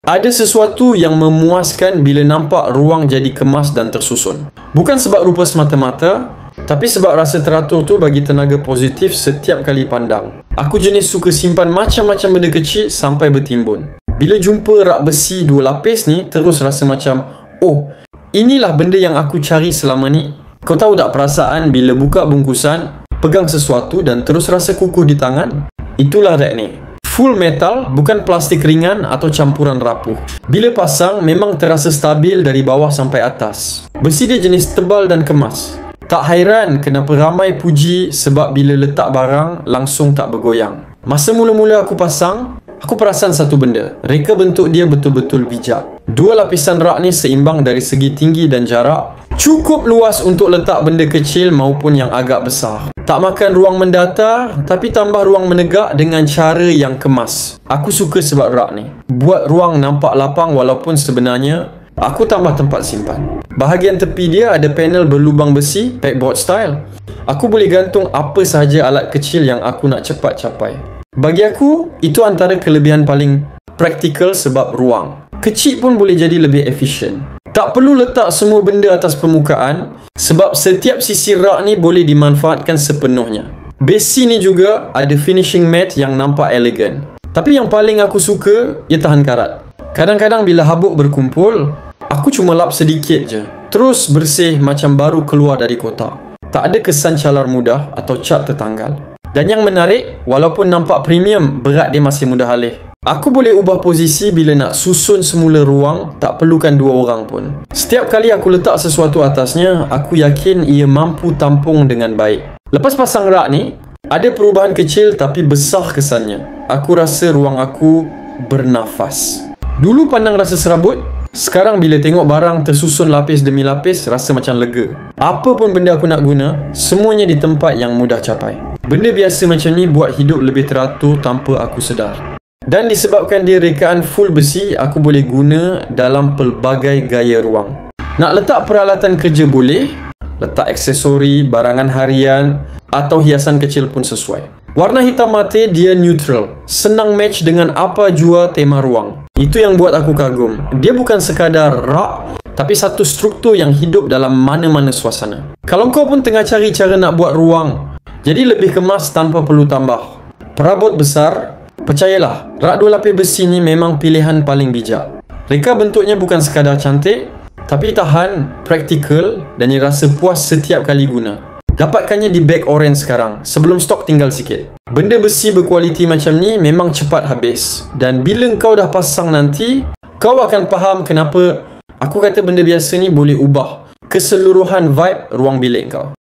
Ada sesuatu yang memuaskan bila nampak ruang jadi kemas dan tersusun. Bukan sebab rupa semata-mata, tapi sebab rasa teratur tu bagi tenaga positif setiap kali pandang. Aku jenis suka simpan macam-macam benda kecil sampai bertimbun. Bila jumpa rak besi 2 lapis ni, terus rasa macam, oh, inilah benda yang aku cari selama ni. Kau tahu tak perasaan bila buka bungkusan, pegang sesuatu dan terus rasa kukuh di tangan? Itulah rak ni. Full metal, bukan plastik ringan atau campuran rapuh. Bila pasang, memang terasa stabil dari bawah sampai atas. Besi dia jenis tebal dan kemas. Tak hairan kenapa ramai puji sebab bila letak barang, langsung tak bergoyang. Masa mula-mula aku pasang, aku perasan satu benda. Reka bentuk dia betul-betul bijak. 2 lapisan rak ni seimbang dari segi tinggi dan jarak. Cukup luas untuk letak benda kecil maupun yang agak besar. Tak makan ruang mendatar, tapi tambah ruang menegak dengan cara yang kemas. Aku suka sebab rak ni buat ruang nampak lapang walaupun sebenarnya aku tambah tempat simpan. Bahagian tepi dia ada panel berlubang besi, pegboard style. Aku boleh gantung apa sahaja alat kecil yang aku nak cepat capai. Bagi aku, itu antara kelebihan paling praktikal sebab ruang. Kecil pun boleh jadi lebih efisien. Tak perlu letak semua benda atas permukaan sebab setiap sisi rak ni boleh dimanfaatkan sepenuhnya. Besi ni juga ada finishing matte yang nampak elegan. Tapi yang paling aku suka, ia tahan karat. Kadang-kadang bila habuk berkumpul, aku cuma lap sedikit je. Terus bersih macam baru keluar dari kotak. Tak ada kesan calar mudah atau cat tertanggal. Dan yang menarik, walaupun nampak premium, berat dia masih mudah alih. Aku boleh ubah posisi bila nak susun semula ruang, tak perlukan 2 orang pun. Setiap kali aku letak sesuatu atasnya, aku yakin ia mampu tampung dengan baik. Lepas pasang rak ni, ada perubahan kecil tapi besar kesannya. Aku rasa ruang aku bernafas. Dulu pandang rasa serabut, sekarang bila tengok barang tersusun lapis demi lapis, rasa macam lega. Apa pun benda aku nak guna, semuanya di tempat yang mudah capai. Benda biasa macam ni buat hidup lebih teratur tanpa aku sedar. Dan disebabkan dia rekaan full besi, aku boleh guna dalam pelbagai gaya ruang. Nak letak peralatan kerja boleh, letak aksesori, barangan harian atau hiasan kecil pun sesuai. Warna hitam mate dia neutral, senang match dengan apa jua tema ruang. Itu yang buat aku kagum. Dia bukan sekadar rak, tapi satu struktur yang hidup dalam mana-mana suasana. Kalau kau pun tengah cari cara nak buat ruang jadi lebih kemas tanpa perlu tambah perabot besar, percayalah, rak 2 lapis besi ni memang pilihan paling bijak. Reka bentuknya bukan sekadar cantik, tapi tahan, praktikal dan rasa puas setiap kali guna. Dapatkannya di beg orange sekarang, sebelum stok tinggal sikit. Benda besi berkualiti macam ni memang cepat habis. Dan bila kau dah pasang nanti, kau akan faham kenapa aku kata benda biasa ni boleh ubah keseluruhan vibe ruang bilik kau.